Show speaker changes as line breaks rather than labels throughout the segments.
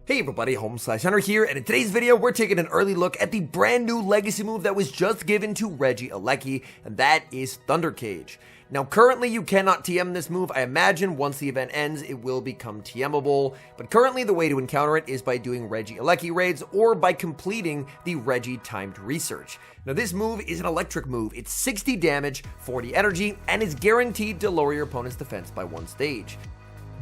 Hey everybody, HomeSliceHenry here, and in today's video, we're taking an early look at the brand new legacy move that was just given to Regieleki, and that is Thunder Cage. Now, currently, you cannot TM this move. I imagine once the event ends, it will become TMable, but currently the way to encounter it is by doing Regieleki raids or by completing the Regi timed research. Now, this move is an electric move. It's 60 damage, 40 energy, and is guaranteed to lower your opponent's defense by 1 stage.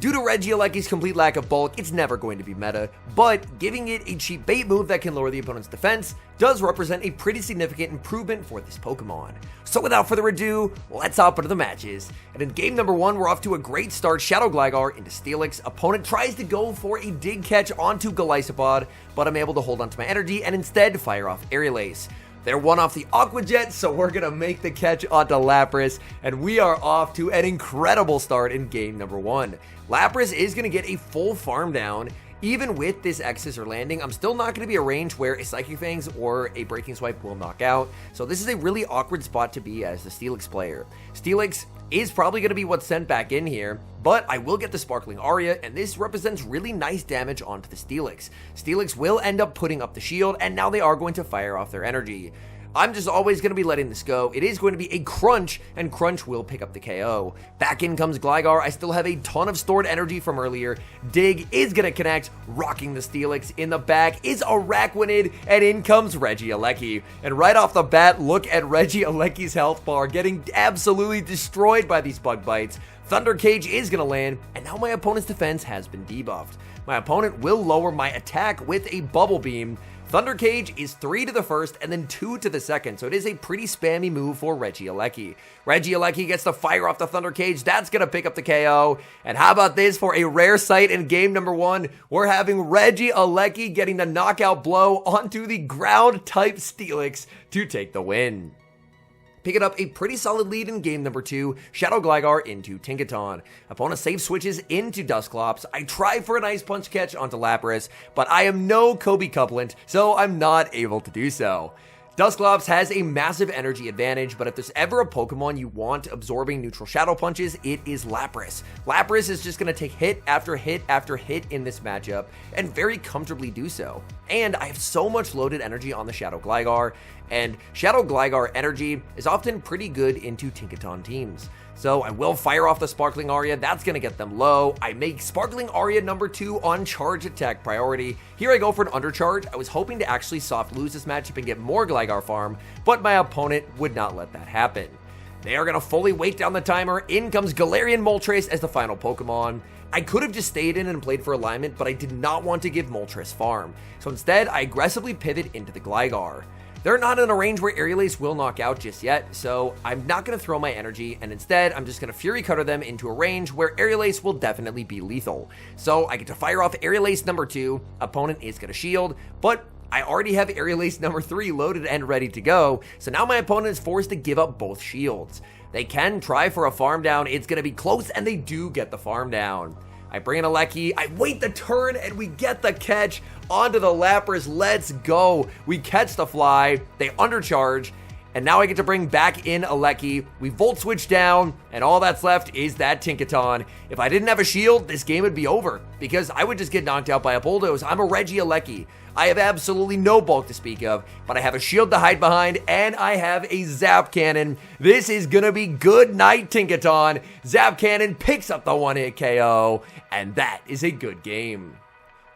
Due to Regieleki's complete lack of bulk, it's never going to be meta, but giving it a cheap bait move that can lower the opponent's defense does represent a pretty significant improvement for this Pokemon. So without further ado, let's hop into the matches. And in game number 1, we're off to a great start. Shadow Gligar into Steelix. Opponent tries to go for a dig catch onto Golisopod, but I'm able to hold onto my energy and instead fire off Aerial Ace. They're one off the Aqua Jet, so we're going to make the catch onto Lapras, and we are off to an incredible start in game number 1. Lapras is going to get a full farm down. Even with this X-Scissor landing, I'm still not going to be a range where a Psychic Fangs or a Breaking Swipe will knock out, so this is a really awkward spot to be as the Steelix player. Steelix is probably going to be what's sent back in here, but I will get the Sparkling Aria, and this represents really nice damage onto the Steelix. Steelix will end up putting up the shield, and now they are going to fire off their energy. I'm just always going to be letting this go. It is going to be a Crunch, and Crunch will pick up the KO. Back in comes Gligar. I still have a ton of stored energy from earlier. Dig is going to connect, rocking the Steelix. In the back is Araquanid, and in comes Regieleki. And right off the bat, look at Regieleki's health bar getting absolutely destroyed by these bug bites. Thunder Cage is going to land, and now my opponent's defense has been debuffed. My opponent will lower my attack with a Bubble Beam. Thunder Cage is 3 to the first and then 2 to the second, so it is a pretty spammy move for Regieleki. Regieleki gets to fire off the Thunder Cage. That's going to pick up the KO. And how about this for a rare sight in game number 1? We're having Regieleki getting the knockout blow onto the ground-type Steelix to take the win. Picking up a pretty solid lead in game number 2, Shadow Gligar into Tinkaton. Opponent safe switches into Dusclops. I try for an Ice Punch catch onto Lapras, but I am no Kobe Couplant, so I'm not able to do so. Dusclops has a massive energy advantage, but if there's ever a Pokemon you want absorbing neutral Shadow Punches, it is Lapras. Lapras is just going to take hit after hit after hit in this matchup, and very comfortably do so. And I have so much loaded energy on the Shadow Gligar, and Shadow Gligar energy is often pretty good into Tinkaton teams. So I will fire off the Sparkling Aria. That's going to get them low. I make Sparkling Aria number 2 on charge attack priority. Here I go for an undercharge. I was hoping to actually soft lose this matchup and get more Gligar farm, but my opponent would not let that happen. They are going to fully wait down the timer. In comes Galarian Moltres as the final Pokemon. I could have just stayed in and played for alignment, but I did not want to give Moltres farm. So instead, I aggressively pivot into the Gligar. They're not in a range where Aerial Ace will knock out just yet, so I'm not going to throw my energy, and instead, I'm just going to Fury Cutter them into a range where Aerial Ace will definitely be lethal. So I get to fire off Aerial Ace number 2, opponent is going to shield, but I already have Aerial Ace number 3 loaded and ready to go, so now my opponent is forced to give up both shields. They can try for a farm down, it's going to be close, and they do get the farm down. I bring in a Lecky, I wait the turn, and we get the catch onto the Lapras. Let's go. We catch the fly, they undercharge, and now I get to bring back in a Lecky. We Volt Switch down, and all that's left is that Tinkaton. If I didn't have a shield, this game would be over, because I would just get knocked out by a Bulldoze. I'm a Regieleki. I have absolutely no bulk to speak of, but I have a shield to hide behind, and I have a Zap Cannon. This is gonna be good night, Tinkaton. Zap Cannon picks up the 1-hit KO, and that is a good game.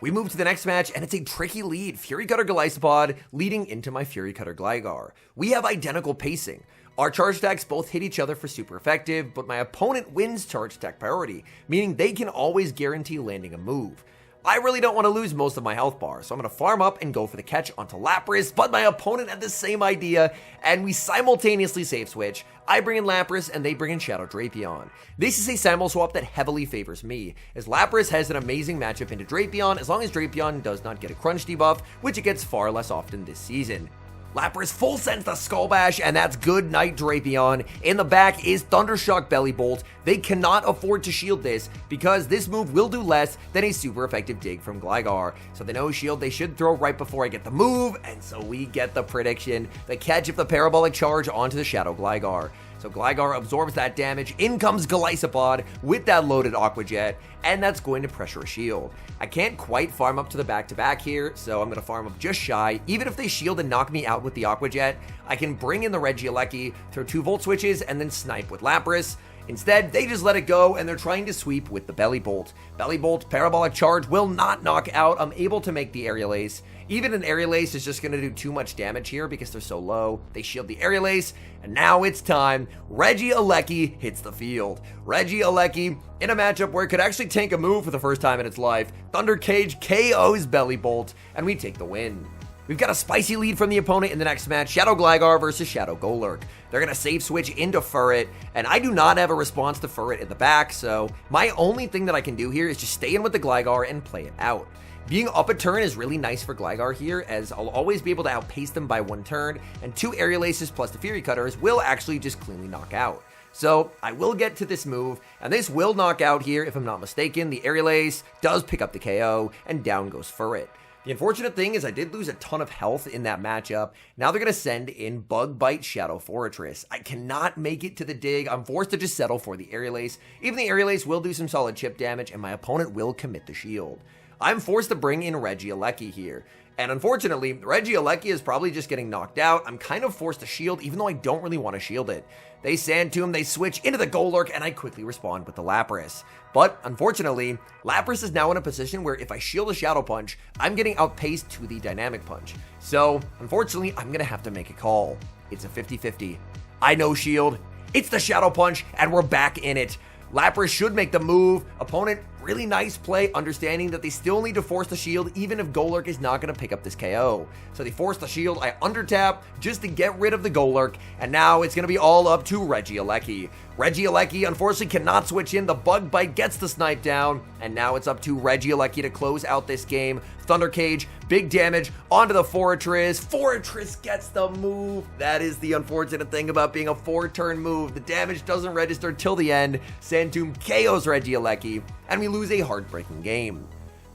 We move to the next match, and it's a tricky lead. Fury Cutter Golisopod leading into my Fury Cutter Gligar. We have identical pacing. Our charge attacks both hit each other for super effective, but my opponent wins charge attack priority, meaning they can always guarantee landing a move. I really don't want to lose most of my health bar, so I'm going to farm up and go for the catch onto Lapras, but my opponent had the same idea, and we simultaneously save switch. I bring in Lapras, and they bring in Shadow Drapion. This is a simul swap that heavily favors me, as Lapras has an amazing matchup into Drapion, as long as Drapion does not get a Crunch debuff, which it gets far less often this season. Lapras full sends the Skull Bash, and that's good night Drapion. In the back is Thundershock Belly Bolt. They cannot afford to shield this because this move will do less than a super effective dig from Gligar. So they know shield they should throw right before I get the move, and so we get the prediction. The catch of the Parabolic Charge onto the Shadow Gligar. So Gligar absorbs that damage. In comes Golisopod with that loaded Aqua Jet, and that's going to pressure a shield. I can't quite farm up to the back-to-back here, so I'm going to farm up just shy. Even if they shield and knock me out with the Aqua Jet, I can bring in the Regieleki, throw 2 Volt Switches, and then snipe with Lapras. Instead, they just let it go, and they're trying to sweep with the Belly Bolt. Belly Bolt, Parabolic Charge will not knock out. I'm able to make the Aerial Ace. Even an Aerial Ace is just going to do too much damage here because they're so low. They shield the Aerial Ace, and now it's time. Regieleki hits the field. Regieleki, in a matchup where it could actually tank a move for the first time in its life, Thunder Cage KOs Belly Bolt, and we take the win. We've got a spicy lead from the opponent in the next match, Shadow Gligar versus Shadow Golurk. They're going to save switch into Furret, and I do not have a response to Furret in the back, so my only thing that I can do here is just stay in with the Gligar and play it out. Being up a turn is really nice for Gligar here, as I'll always be able to outpace them by 1 turn, and 2 Aerial Aces plus the Fury Cutters will actually just cleanly knock out. So I will get to this move, and this will knock out here if I'm not mistaken. The Aerial Ace does pick up the KO, and down goes Furret. The unfortunate thing is I did lose a ton of health in that matchup. Now they're going to send in Bug Bite Shadow Fortress. I cannot make it to the dig. I'm forced to just settle for the Aerial Ace. Even the Aerial Ace will do some solid chip damage, and my opponent will commit the shield. I'm forced to bring in Regieleki here. And unfortunately, Regieleki is probably just getting knocked out. I'm kind of forced to shield, even though I don't really want to shield it. They Sand Tomb, they switch into the Golurk, and I quickly respond with the Lapras. But unfortunately, Lapras is now in a position where if I shield a Shadow Punch, I'm getting outpaced to the Dynamic Punch. So, unfortunately, I'm going to have to make a call. It's a 50-50. I know shield. It's the Shadow Punch, and we're back in it. Lapras should make the move. Opponent, really nice play, understanding that they still need to force the shield even if Golurk is not going to pick up this KO. So they force the shield, I undertap just to get rid of the Golurk, and now it's going to be all up to Regieleki. Regieleki unfortunately cannot switch in, the Bug Bite gets the snipe down, and now it's up to Regieleki to close out this game. Thunder Cage, big damage onto the Fortress. Fortress gets the move. That is the unfortunate thing about being a 4-turn move. The damage doesn't register till the end. Sand Tomb KOs Regieleki, and we lose a heartbreaking game.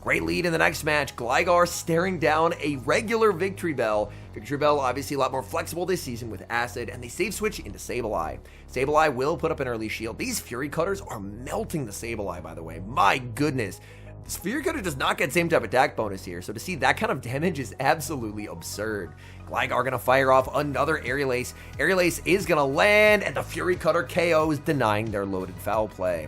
Great lead in the next match. Gligar staring down a regular Victory Bell. Victory Bell obviously a lot more flexible this season with Acid, and they save switch into Sableye. Sableye will put up an early shield. These Fury Cutters are melting the Sableye, by the way. My goodness. This Fury Cutter does not get same type attack bonus here, so to see that kind of damage is absolutely absurd. Gligar gonna fire off another Aerial Ace. Aerial Ace is gonna land, and the Fury Cutter KOs, denying their loaded foul play.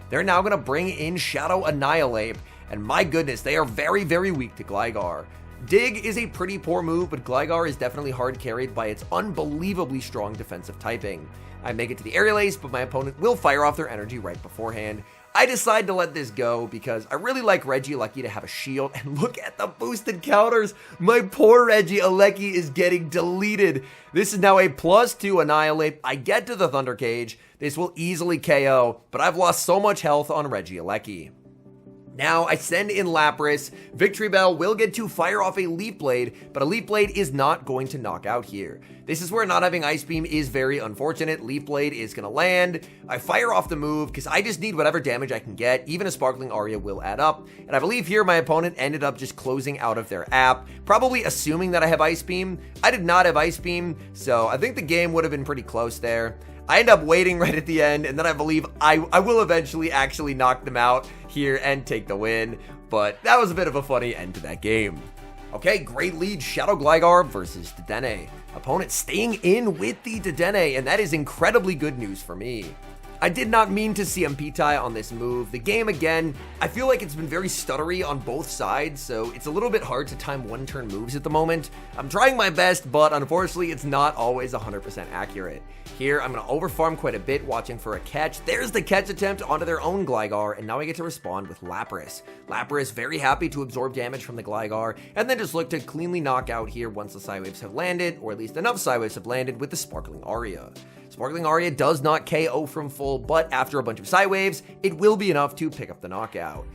They're now gonna bring in Shadow Annihilate, and my goodness, they are very, very weak to Gligar. Dig is a pretty poor move, but Gligar is definitely hard carried by its unbelievably strong defensive typing. I make it to the Aerial Ace, but my opponent will fire off their energy right beforehand. I decide to let this go because I really like Regieleki to have a shield, and look at the boosted counters. My poor Regieleki is getting deleted. This is now a +2 Annihilate. I get to the Thunder Cage. This will easily KO, but I've lost so much health on Regieleki. Now I send in Lapras. Victory Bell will get to fire off a Leaf Blade, but a Leaf Blade is not going to knock out here. This is where not having Ice Beam is very unfortunate. Leaf Blade is going to land. I fire off the move because I just need whatever damage I can get. Even a Sparkling Aria will add up. And I believe here my opponent ended up just closing out of their app, probably assuming that I have Ice Beam. I did not have Ice Beam, so I think the game would have been pretty close there. I end up waiting right at the end, and then I believe I will eventually actually knock them out here and take the win, but that was a bit of a funny end to that game. Okay, great lead, Shadow Gligar versus Dedenne. Opponent staying in with the Dedenne, and that is incredibly good news for me. I did not mean to CMP tie on this move. The game, again, I feel like it's been very stuttery on both sides, so it's a little bit hard to time one-turn moves at the moment. I'm trying my best, but unfortunately, it's not always 100% accurate. Here, I'm going to overfarm quite a bit, watching for a catch. There's the catch attempt onto their own Gligar, and now I get to respond with Lapras. Lapras very happy to absorb damage from the Gligar, and then just look to cleanly knock out here once the Psywaves have landed, or at least enough Psywaves have landed with the Sparkling Aria. Sparkling Aria does not KO from full, but after a bunch of Psywaves, it will be enough to pick up the knockout.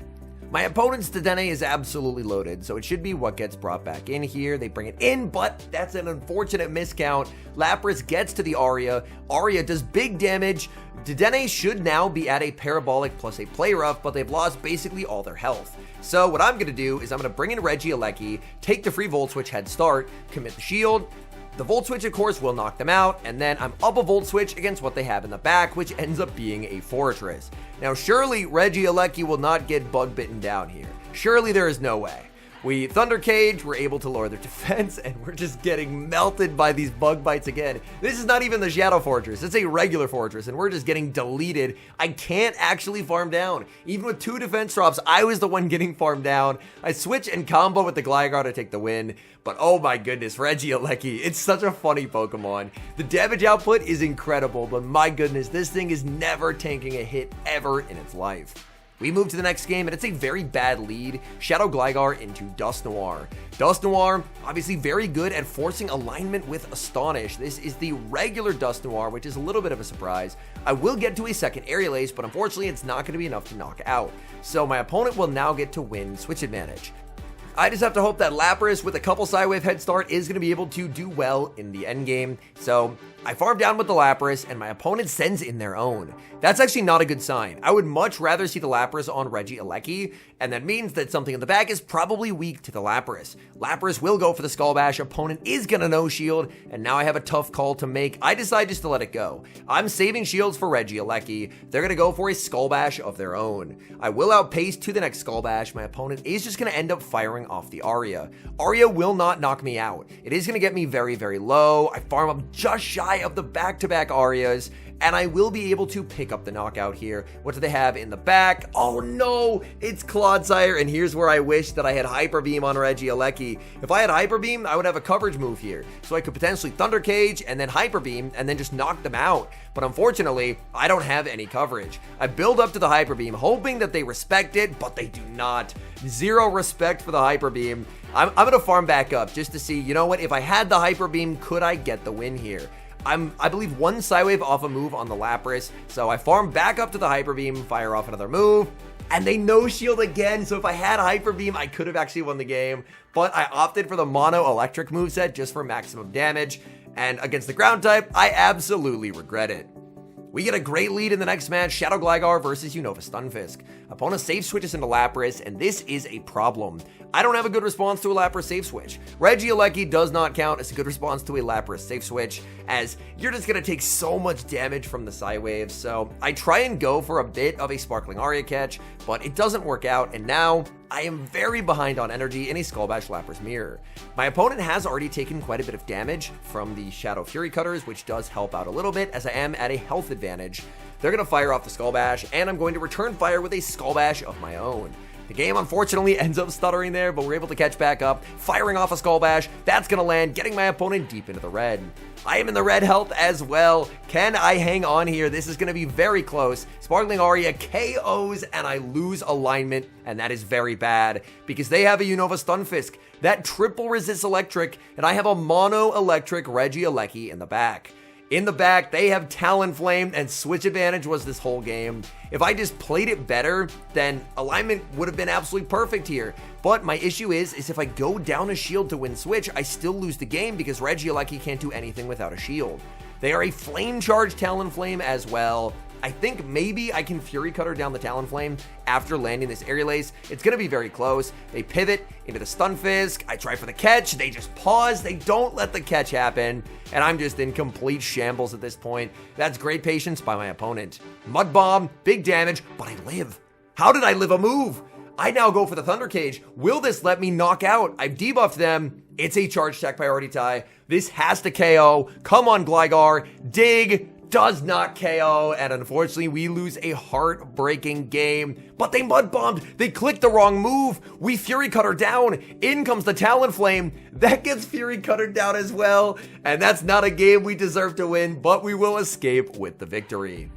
My opponent's Dedenne is absolutely loaded, so it should be what gets brought back in here. They bring it in, but that's an unfortunate miscount. Lapras gets to the Aria. Aria does big damage. Dedenne should now be at a Parabolic plus a Play Rough, but they've lost basically all their health. So what I'm going to do is I'm going to bring in Regieleki, take the free Volt Switch head start, commit the shield. The Volt Switch, of course, will knock them out, and then I'm up a Volt Switch against what they have in the back, which ends up being a Fortress. Now, surely Regieleki will not get bug bitten down here. Surely there is no way. We Thunder Cage, we're able to lower their defense, and we're just getting melted by these bug bites again. This is not even the Shadow Fortress, it's a regular fortress, and we're just getting deleted. I can't actually farm down. Even with 2 defense drops, I was the one getting farmed down. I switch and combo with the Gligar to take the win, but oh my goodness, Regieleki, it's such a funny Pokemon. The damage output is incredible, but my goodness, this thing is never tanking a hit ever in its life. We move to the next game, and it's a very bad lead. Shadow Gligar into Dusknoir. Dusknoir, obviously very good at forcing alignment with Astonish. This is the regular Dusknoir, which is a little bit of a surprise. I will get to a second Aerial Ace, but unfortunately it's not going to be enough to knock out. So my opponent will now get to win switch advantage. I just have to hope that Lapras, with a couple Psywave head start, is going to be able to do well in the end game. So I farm down with the Lapras, and my opponent sends in their own. That's actually not a good sign. I would much rather see the Lapras on Regieleki, and that means that something in the back is probably weak to the Lapras. Lapras will go for the Skull Bash, opponent is gonna no shield, and now I have a tough call to make. I decide just to let it go. I'm saving shields for Regieleki. They're gonna go for a Skull Bash of their own. I will outpace to the next Skull Bash. My opponent is just gonna end up firing off the Aria. Aria will not knock me out. It is gonna get me very, very low. I farm up just shy of the back-to-back Arias, and I will be able to pick up the knockout here. What do they have in the back? Oh no, it's Clodsire, and here's where I wish that I had Hyper Beam on Regieleki. If I had Hyper Beam, I would have a coverage move here, so I could potentially Thunder Cage and then Hyper Beam and then just knock them out. But unfortunately, I don't have any coverage. I build up to the Hyper Beam, hoping that they respect it, but they do not. Zero respect for the Hyper Beam. I'm gonna farm back up just to see, you know what, if I had the Hyper Beam, could I get the win here? I believe 1 Psywave off a move on the Lapras, so I farm back up to the Hyper Beam, fire off another move, and they no shield again. So if I had Hyper Beam, I could have actually won the game, but I opted for the Mono Electric moveset just for maximum damage, and against the ground type, I absolutely regret it. We get a great lead in the next match, Shadow Gligar versus Unova Stunfisk. Opponent safe switches into Lapras, and this is a problem. I don't have a good response to a Lapras safe switch. Regieleki does not count as a good response to a Lapras safe switch, as you're just going to take so much damage from the Psywaves. So I try and go for a bit of a Sparkling Aria catch, but it doesn't work out, and now I am very behind on energy in a Skull Bash Lapras Mirror. My opponent has already taken quite a bit of damage from the Shadow Fury Cutters, which does help out a little bit as I am at a health advantage. They're going to fire off the Skull Bash, and I'm going to return fire with a Skull Bash of my own. The game unfortunately ends up stuttering there, but we're able to catch back up, firing off a Skull Bash. That's going to land, getting my opponent deep into the red. I am in the red health as well. Can I hang on here? This is going to be very close. Sparkling Aria KOs, and I lose alignment, and that is very bad because they have a Unova Stunfisk that triple resists electric, and I have a mono electric Regieleki in the back. In the back, they have Talonflame, and switch advantage was this whole game. If I just played it better, then alignment would have been absolutely perfect here. But my issue is if I go down a shield to win switch, I still lose the game because Regieleki can't do anything without a shield. They are a flame charge Talonflame as well. I think maybe I can Fury Cutter down the Talonflame after landing this Aerial Ace. It's going to be very close. They pivot into the Stunfisk. I try for the catch. They just pause. They don't let the catch happen. And I'm just in complete shambles at this point. That's great patience by my opponent. Mud Bomb, big damage, but I live. How did I live a move? I now go for the Thunder Cage. Will this let me knock out? I've debuffed them. It's a charge attack priority tie. This has to KO. Come on, Gligar. Dig. Does not KO, and unfortunately we lose a heartbreaking game. But they mud bombed, they clicked the wrong move, we Fury Cutter down, in comes the Talonflame, that gets Fury Cutter down as well, and that's not a game we deserve to win, but we will escape with the victory.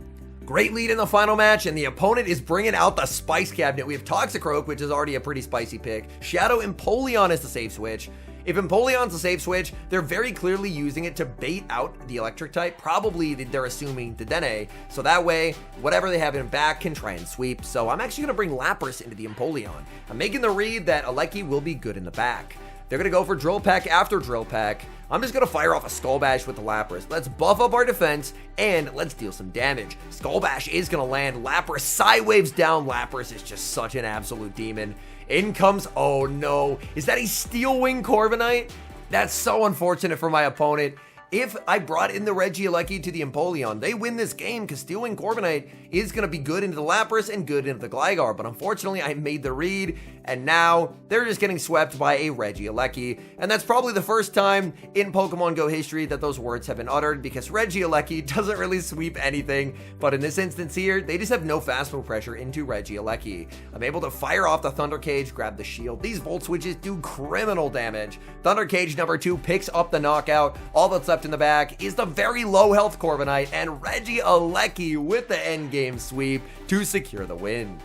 Great lead in the final match, and the opponent is bringing out the Spice Cabinet. We have Toxicroak, which is already a pretty spicy pick. Shadow Empoleon is the safe switch. If Empoleon's a safe switch, they're very clearly using it to bait out the electric type. Probably they're assuming the Dene, so that way, whatever they have in back can try and sweep. So I'm actually going to bring Lapras into the Empoleon. I'm making the read that Aleki will be good in the back. They're going to go for Drill Peck after Drill Peck. I'm just going to fire off a Skull Bash with the Lapras. Let's buff up our defense, and let's deal some damage. Skull Bash is going to land. Lapras Psywaves down. Lapras is just such an absolute demon. In comes, oh no, is that a Steel Wing Corviknight? That's so unfortunate for my opponent. If I brought in the Regieleki to the Empoleon, they win this game because Steel Wing Corviknight is going to be good into the Lapras and good into the Gligar. But unfortunately, I made the read, and now they're just getting swept by a Regieleki. And that's probably the first time in Pokemon Go history that those words have been uttered, because Regieleki doesn't really sweep anything. But in this instance here, they just have no fast move pressure into Regieleki. I'm able to fire off the Thunder Cage, grab the shield. These Volt Switches do criminal damage. Thunder Cage number 2 picks up the knockout. All that's left in the back is the very low health Corviknight, and Regieleki with the end game sweep to secure the win.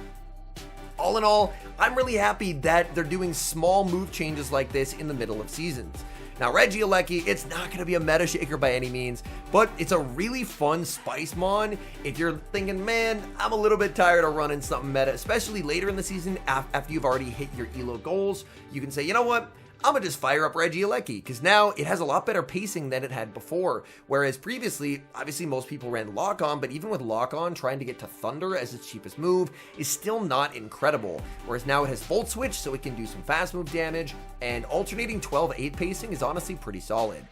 All in all, I'm really happy that they're doing small move changes like this in the middle of seasons. Now, Regieleki, it's not going to be a meta shaker by any means, but it's a really fun Spice Mon if you're thinking, man, I'm a little bit tired of running something meta, especially later in the season after you've already hit your ELO goals. You can say, you know what? I'm going to just fire up Regieleki, because now it has a lot better pacing than it had before. Whereas previously, obviously most people ran Lock On, but even with Lock On, trying to get to Thunder as its cheapest move is still not incredible. Whereas now it has Volt Switch, so it can do some fast move damage, and alternating 12-8 pacing is honestly pretty solid.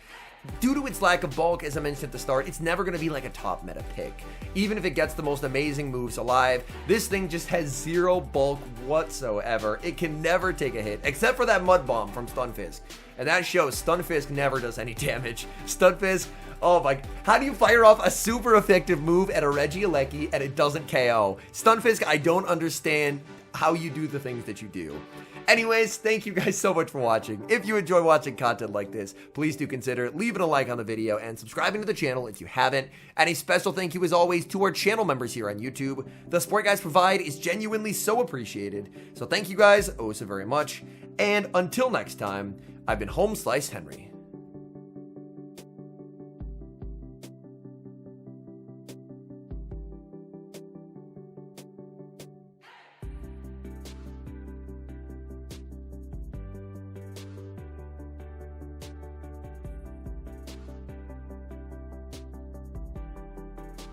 Due to its lack of bulk, as I mentioned at the start, it's never going to be like a top meta pick. Even if it gets the most amazing moves alive, this thing just has zero bulk whatsoever. It can never take a hit, except for that Mud Bomb from Stunfisk. And that shows Stunfisk never does any damage. Stunfisk, oh my, how do you fire off a super effective move at a Regieleki and it doesn't KO? Stunfisk, I don't understand how you do the things that you do. Anyways, thank you guys so much for watching. If you enjoy watching content like this, please do consider leaving a like on the video and subscribing to the channel if you haven't. And a special thank you as always to our channel members here on YouTube. The support you guys provide is genuinely so appreciated. So thank you guys oh so very much. And until next time, I've been HomeSliceHenry.